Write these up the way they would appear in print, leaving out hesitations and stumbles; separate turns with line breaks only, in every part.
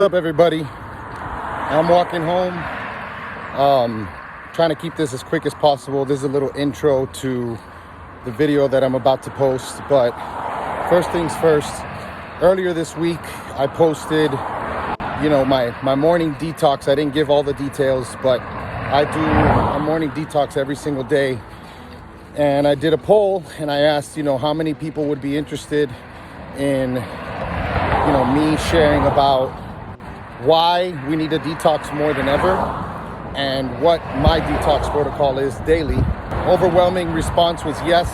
What's up, everybody? I'm walking home, trying to keep this as quick as possible. This is a little intro to the video that I'm about to post, but first things first, earlier this week I posted my morning detox. I didn't give all the details, but I do a morning detox every single day, and I did a poll and I asked how many people would be interested in me sharing about why we need a detox more than ever and what my detox protocol is daily. Overwhelming response was yes.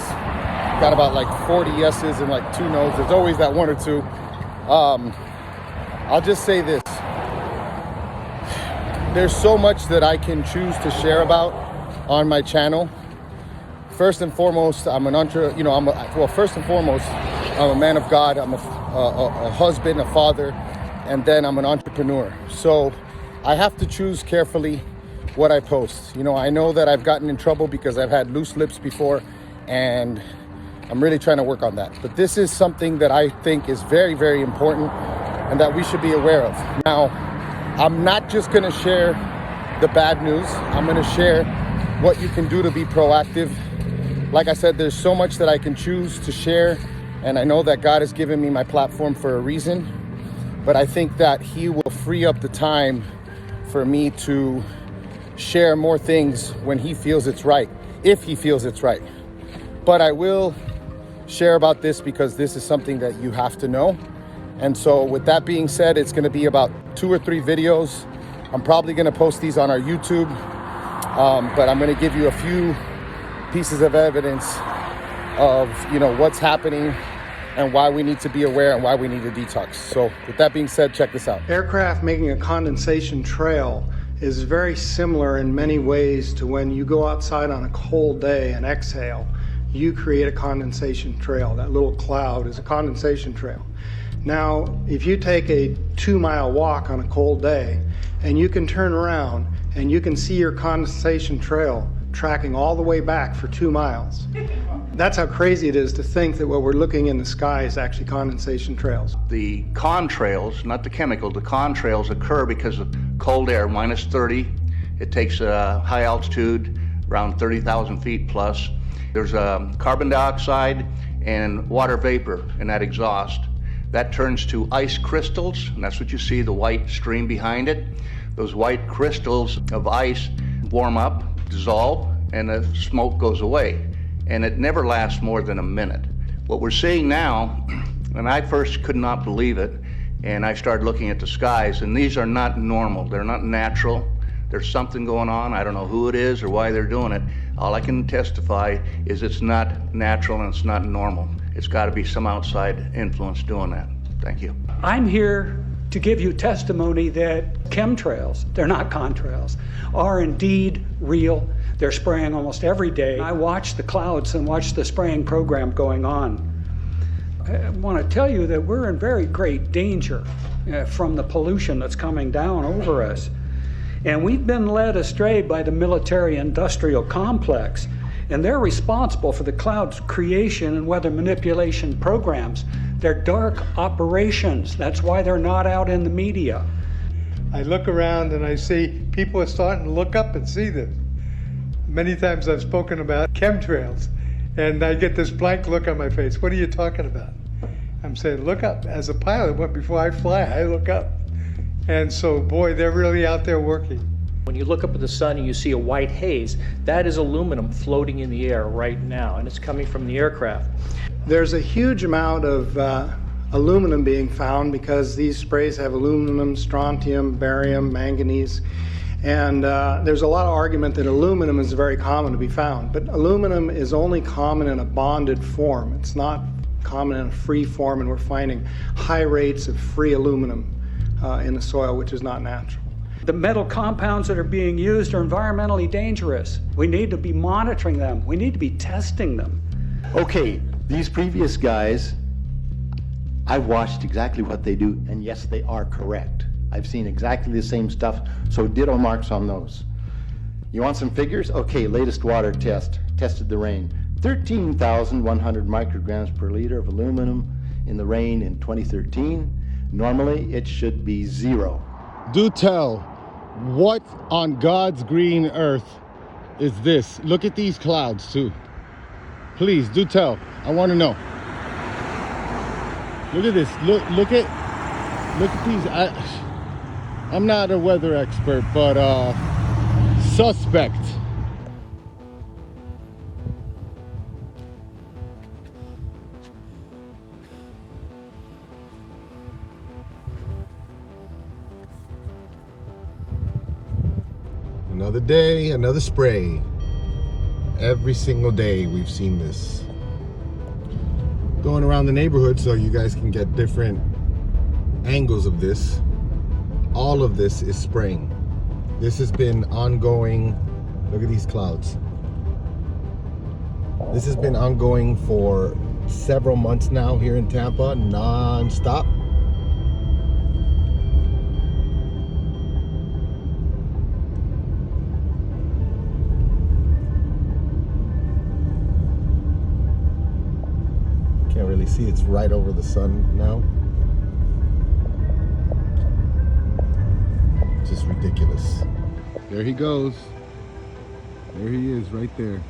Got about like 40 yeses and like 2 no's. There's always that 1 or 2. I'll just say this. There's so much that I can choose to share about on my channel. First and foremost, I'm a man of God. I'm a husband, a father, and then I'm an entrepreneur. So I have to choose carefully what I post. I know that I've gotten in trouble because I've had loose lips before, and I'm really trying to work on that. But this is something that I think is very, very important and that we should be aware of. Now, I'm not just gonna share the bad news. I'm gonna share what you can do to be proactive. Like I said, there's so much that I can choose to share, and I know that God has given me my platform for a reason. But I think that He will free up the time for me to share more things when He feels it's right, if He feels it's right. But I will share about this because this is something that you have to know. And so with that being said, it's gonna be about 2 or 3 videos. I'm probably gonna post these on our YouTube, but I'm gonna give you a few pieces of evidence of what's happening and why we need to be aware and why we need to detox. So with that being said, check this out.
Aircraft making a condensation trail is very similar in many ways to when you go outside on a cold day and exhale, you create a condensation trail. That little cloud is a condensation trail. Now, if you take a 2-mile walk on a cold day and you can turn around and you can see your condensation trail tracking all the way back for 2 miles. That's how crazy it is to think that what we're looking in the sky is actually condensation trails.
The contrails, not the chemical, the contrails occur because of cold air, minus 30. It takes a high altitude, around 30,000 feet plus. There's carbon dioxide and water vapor in that exhaust. That turns to ice crystals, and that's what you see, the white stream behind it. Those white crystals of ice warm up, dissolve, and the smoke goes away. And it never lasts more than a minute. What we're seeing now, and I first could not believe it, and I started looking at the skies, and these are not normal, they're not natural. There's something going on. I don't know who it is or why they're doing it. All I can testify is it's not natural and it's not normal. It's got to be some outside influence doing that. Thank you.
I'm here to give you testimony that chemtrails, they're not contrails, are indeed real. They're spraying almost every day. I watch the clouds and watch the spraying program going on. I want to tell you that we're in very great danger from the pollution that's coming down over us. And we've been led astray by the military-industrial complex, and they're responsible for the cloud's creation and weather manipulation programs. They're dark operations. That's why they're not out in the media.
I look around and I see people are starting to look up and see this. Many times I've spoken about chemtrails, and I get this blank look on my face. What are you talking about? I'm saying, look up. As a pilot, before I fly, I look up. And so, boy, they're really out there working.
When you look up at the sun and you see a white haze, that is aluminum floating in the air right now, and it's coming from the aircraft.
There's a huge amount of aluminum being found because these sprays have aluminum, strontium, barium, manganese. And there's a lot of argument that aluminum is very common to be found, but aluminum is only common in a bonded form. It's not common in a free form, and we're finding high rates of free aluminum in the soil, which is not natural.
The metal compounds that are being used are environmentally dangerous. We need to be monitoring them. We need to be testing them.
Okay, these previous guys, I've watched exactly what they do, and yes, they are correct. I've seen exactly the same stuff, so ditto marks on those. You want some figures? Okay, latest water test, tested the rain. 13,100 micrograms per liter of aluminum in the rain in 2013. Normally, it should be 0.
Do tell, what on God's green earth is this? Look at these clouds too. Please do tell. I want to know. Look at this. Look at these. I'm not a weather expert, but suspect. Another day, another spray. Every single day we've seen this. Going around the neighborhood so you guys can get different angles of this. All of this is spraying. This has been ongoing. Look at these clouds. This has been ongoing for several months now here in Tampa, non-stop. Can't really see, it's right over the sun now. Just ridiculous. There he goes. There he is, right there.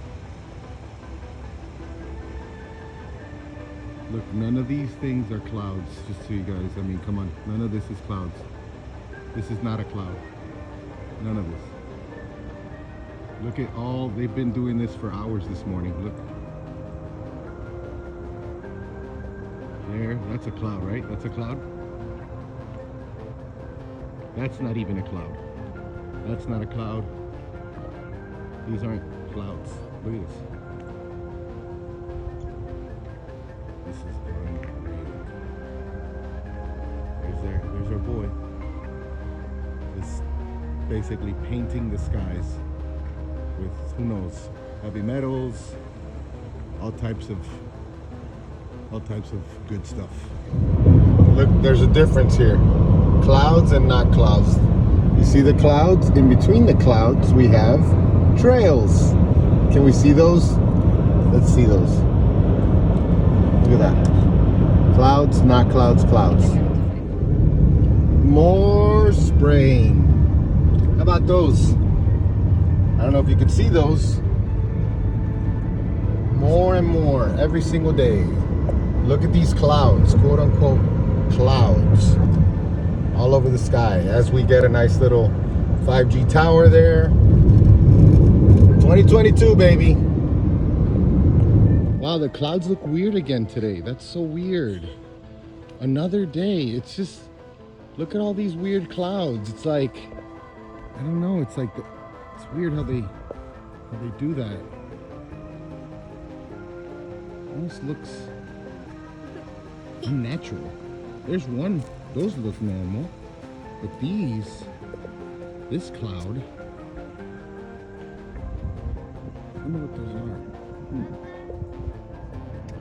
Look, none of these things are clouds, just so you guys, I mean, come on. None of this is clouds. This is not a cloud. None of this. Look at all, they've been doing this for hours this morning. Look. There, that's a cloud, right? That's a cloud. That's not even a cloud. That's not a cloud. These aren't clouds. Look at this. This is unreal. There's our boy. Just basically painting the skies with, who knows, heavy metals, all types of good stuff. Look, there's a difference here. Clouds and not clouds. You see the clouds? In between the clouds we have trails. Can we see those? Let's see those. Look at that. Clouds, not clouds, clouds. More spraying. How about those? I don't know if you can see those. More and more every single day. Look at these clouds, quote unquote clouds, all over the sky as we get a nice little 5G tower there. 2022, baby. Wow, the clouds look weird again today. That's so weird. Another day. It's just, look at all these weird clouds. It's like, I don't know. It's like, it's weird how they do that. Almost looks unnatural. There's one, those look normal, but this cloud, I don't know what those are.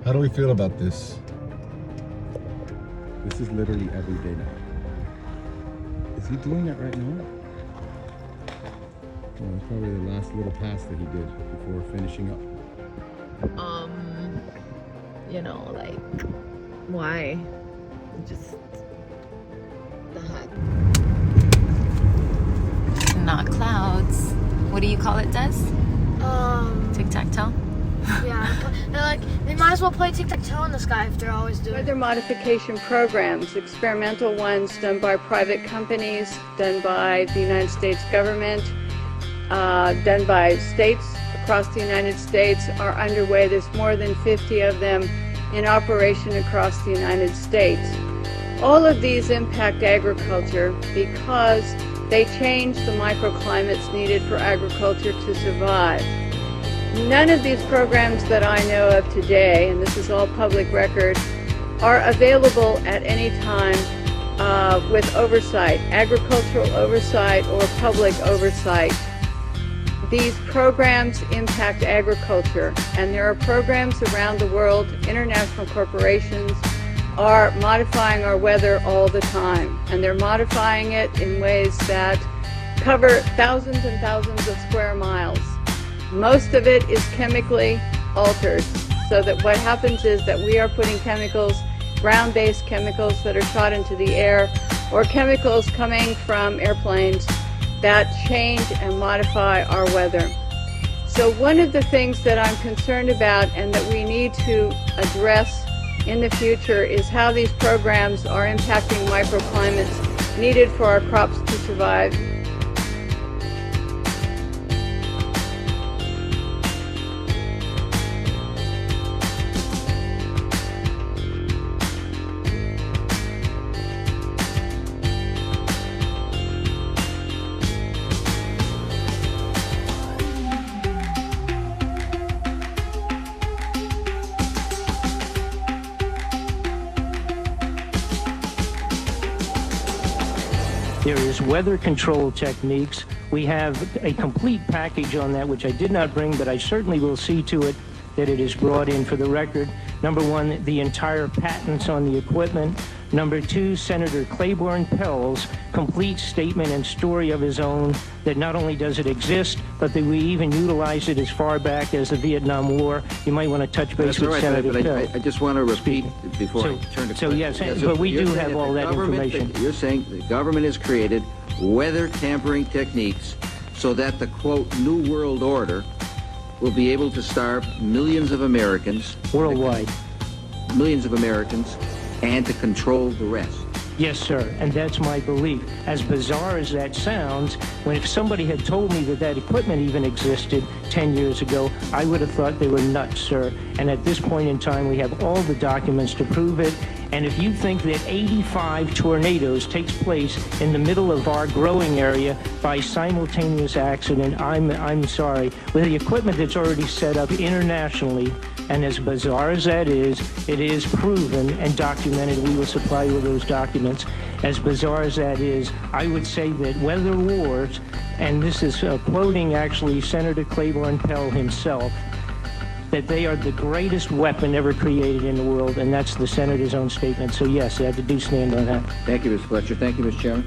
How do we feel about this? This is literally every day now. Is he doing that right now? Oh, it's probably the last little pass that he did before finishing up.
You know, like, why? Just the heck.
Not clouds. What do you call it, Des? Tic-tac-toe?
Yeah, they're like, they might as well play tic-tac-toe in the sky if they're always doing
Weather modification programs, experimental ones done by private companies, done by the United States government, done by states across the United States are underway. There's more than 50 of them in operation across the United States. All of these impact agriculture because they change the microclimates needed for agriculture to survive. None of these programs that I know of today, and this is all public record, are available at any time with oversight, agricultural oversight or public oversight. These programs impact agriculture, and there are programs around the world. International corporations are modifying our weather all the time, and they're modifying it in ways that cover thousands and thousands of square miles. Most of it is chemically altered, so that what happens is that we are putting chemicals ground-based chemicals that are shot into the air, or chemicals coming from airplanes that change and modify our weather. So one of the things that I'm concerned about and that we need to address in the future is how these programs are impacting microclimates needed for our crops to survive.
There is weather control techniques. We have a complete package on that, which I did not bring, but I certainly will see to it that it is brought in for the record. Number one, the entire patents on the equipment. Number two, Senator 𝘿𝙄𝙎𝘾𝙇𝘼𝙄𝙈 complete statement and story of his own, that not only does it exist, but that we even utilized it as far back as the Vietnam War. You might want to touch base with Senator 𝘿𝙑.
I just want to repeat before I turn to
So yes, but we do have all that information.
You're saying the government has created weather tampering techniques so that the, quote, New World Order will be able to starve millions of Americans.
Worldwide.
Millions of Americans, and to control the rest.
Yes, sir, and that's my belief. As bizarre as that sounds, if somebody had told me that that equipment even existed 10 years ago, I would have thought they were nuts, sir. And at this point in time, we have all the documents to prove it. And if you think that 85 tornadoes takes place in the middle of our growing area by simultaneous accident, I'm sorry. With the equipment that's already set up internationally, and as bizarre as that is, it is proven and documented. We will supply you with those documents. As bizarre as that is, I would say that weather wars, and this is quoting actually Senator 𝘿𝙗𝙎𝘾𝙇𝘼𝙄𝙈 himself, that they are the greatest weapon ever created in the world, and that's the Senator's own statement. So yes, I do stand on that.
Thank you, Mr. Fletcher. Thank you, Mr. Chairman.